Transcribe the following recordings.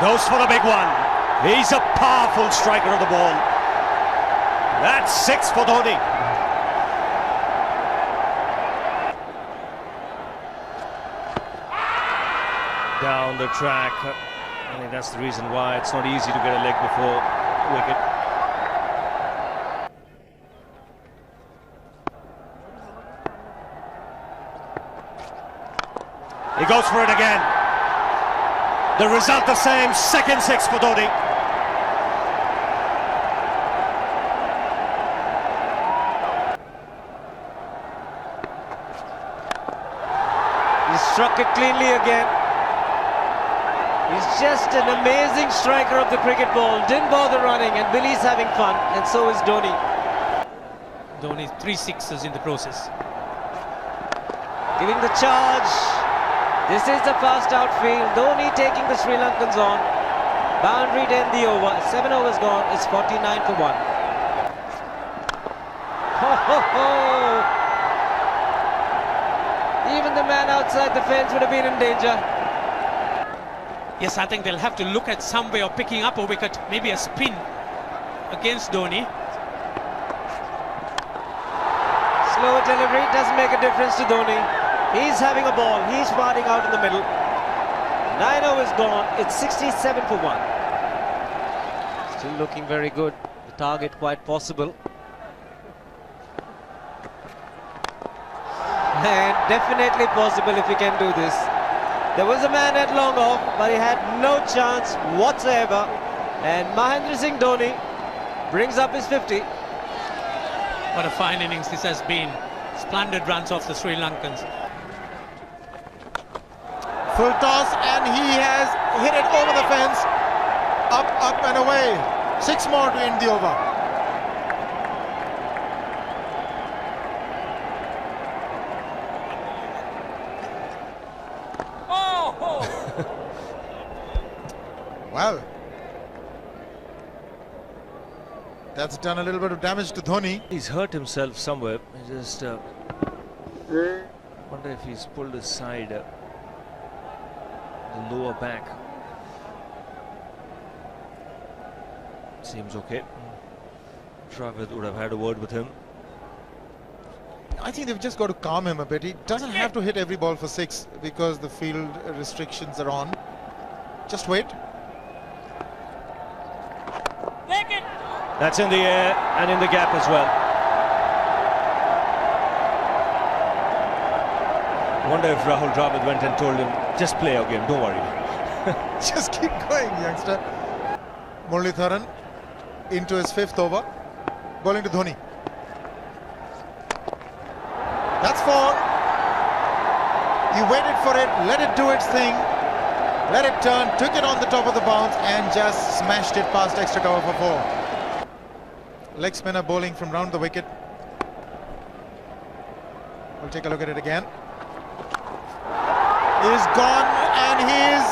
goes for the big one. He's a powerful striker of the ball. That's 6 for Dhoni. Down the track. I think that's the reason why it's not easy to get a leg before wicket. He goes for it again. The result the same, second 6 for Dhoni. He struck it cleanly again. He's just an amazing striker of the cricket ball. Didn't bother running, and Billy's having fun, and so is Dhoni. Dhoni 3 sixes in the process. Giving the charge. This is the fast outfield. Dhoni taking the Sri Lankans on. Boundary to end the over. 7 overs gone. It's 49 for 1. Ho, ho, ho. Even the man outside the fence would have been in danger. Yes, I think they'll have to look at some way of picking up a wicket, maybe a spin against Dhoni. Slower delivery doesn't make a difference to Dhoni. He's having a ball, he's parting out in the middle. 9 overs gone, it's 67 for 1. Still looking very good, the target quite possible. And definitely possible if he can do this. There was a man at long off, but he had no chance whatsoever. And Mahendra Singh Dhoni brings up his 50. What a fine innings this has been. Splendid runs off the Sri Lankans. Full toss, and he has hit it over the fence. Up, up and away. 6 more to end the over. Well, that's done a little bit of damage to Dhoni. He's hurt himself somewhere. I just wonder if he's pulled aside the lower back. Seems okay. Travis would have had a word with him. I think they've just got to calm him a bit. He doesn't have to hit every ball for 6 because the field restrictions are on. Just wait. That's in the air and in the gap as well. I wonder if Rahul Dravid went and told him, just play our game, don't worry. Just keep going, youngster. Muralitharan into his 5th over. Bowling to Dhoni. That's 4. He waited for it, let it do its thing. Let it turn, took it on the top of the bounce and just smashed it past extra cover for 4. Leg spinner bowling from round the wicket. We'll take a look at it again. He's gone and he's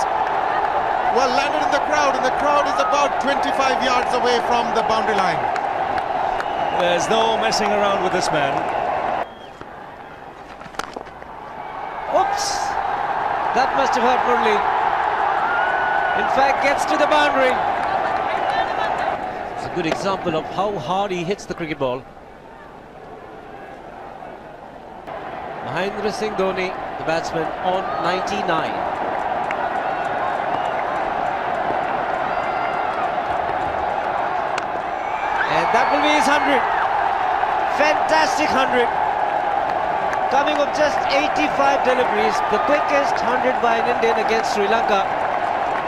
well landed in the crowd, and the crowd is about 25 yards away from the boundary line. There's no messing around with this man. Oops! That must have hurt Murli. In fact, gets to the boundary. It's a good example of how hard he hits the cricket ball. Mahendra Singh Dhoni, the batsman, on 99. And that will be his 100. Fantastic 100. Coming of just 85 deliveries, the quickest 100 by an Indian against Sri Lanka.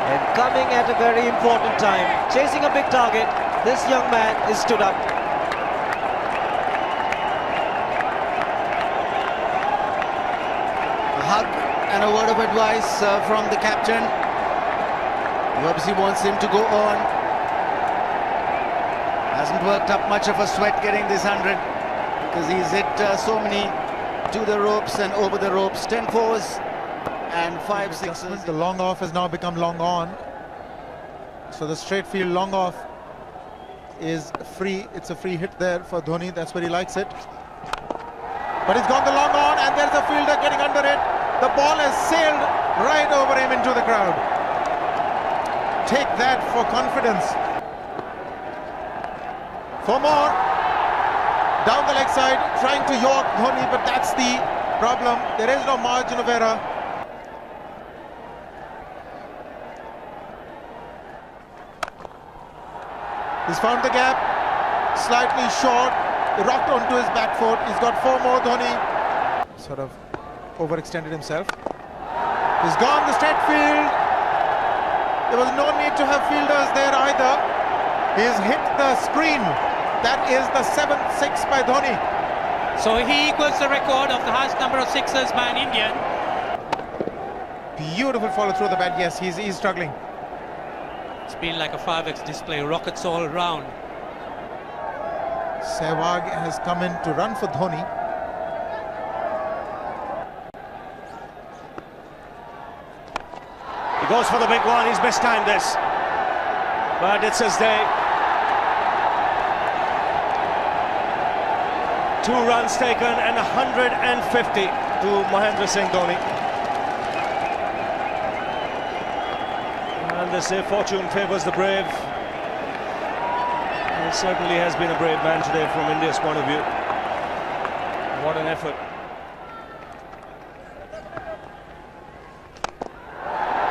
And coming at a very important time, chasing a big target, this young man is stood up. A hug and a word of advice from the captain, who obviously wants him to go on. Hasn't worked up much of a sweat getting this 100 because he's hit so many to the ropes and over the ropes. 10 fours and 5 sixes. The long off has now become long on. So the straight field long off is free. It's a free hit there for Dhoni. That's where he likes it. But he's gone the long on, and there's a fielder getting under it. The ball has sailed right over him into the crowd. take that for confidence. 4 more. Down the leg side, trying to york Dhoni, but that's the problem. There is no margin of error. He's found the gap, slightly short, rocked onto his back foot. He's got 4 more, Dhoni. Sort of overextended himself. He's gone the straight field. There was no need to have fielders there either. He's hit the screen. That is the 7th 6 by Dhoni. So he equals the record of the highest number of sixes by an Indian. Beautiful follow through the bat. Yes, he's struggling. It's been like a 5x display, rockets all around. Sehwag has come in to run for Dhoni. He goes for the big one. He's mistimed this, but it's his day. 2 runs taken and 150 to Mahendra Singh Dhoni. And they say fortune favours the brave. He certainly has been a brave man today from India's point of view. What an effort.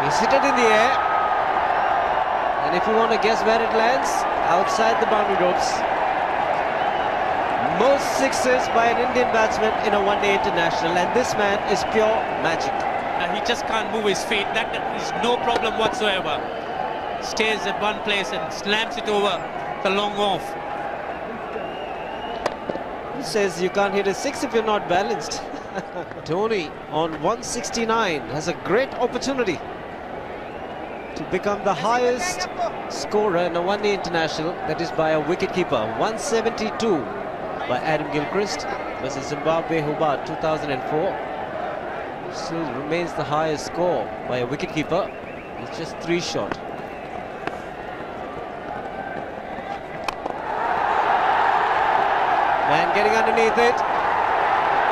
He's hit it in the air. And if you want to guess where it lands, outside the boundary ropes. Most sixes by an Indian batsman in a one-day international, and this man is pure magic. He just can't move his feet. That is no problem whatsoever. Stays at one place and slams it over the long off. Who says you can't hit a 6 if you're not balanced? Dhoni on 169 has a great opportunity to become the highest scorer in a one-day international, that is by a wicketkeeper. 172 by Adam Gilchrist versus Zimbabwe Hobart 2004. Still remains the highest score by a wicketkeeper. It's just 3 short. Man getting underneath it,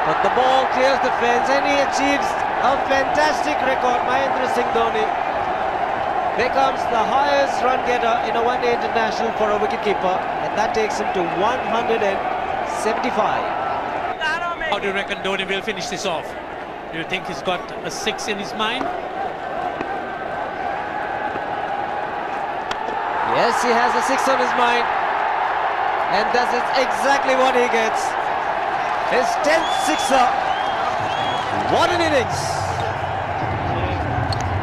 but the ball clears the fence and he achieves a fantastic record. Mahendra Singh Dhoni becomes the highest run getter in a one-day international for a wicketkeeper, and that takes him to 175. How do you reckon Dhoni will finish this off? Do you think he's got a 6 in his mind? Yes, he has a 6 on his mind, and that is exactly what he gets. His 10th sixer. What an innings!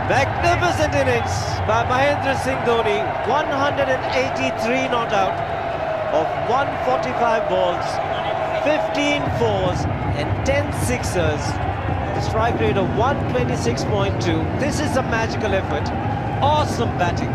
Magnificent innings by Mahendra Singh Dhoni. 183 not out of 145 balls, 15 fours and 10 sixers. The strike rate of 126.2. This is a magical effort. Awesome batting.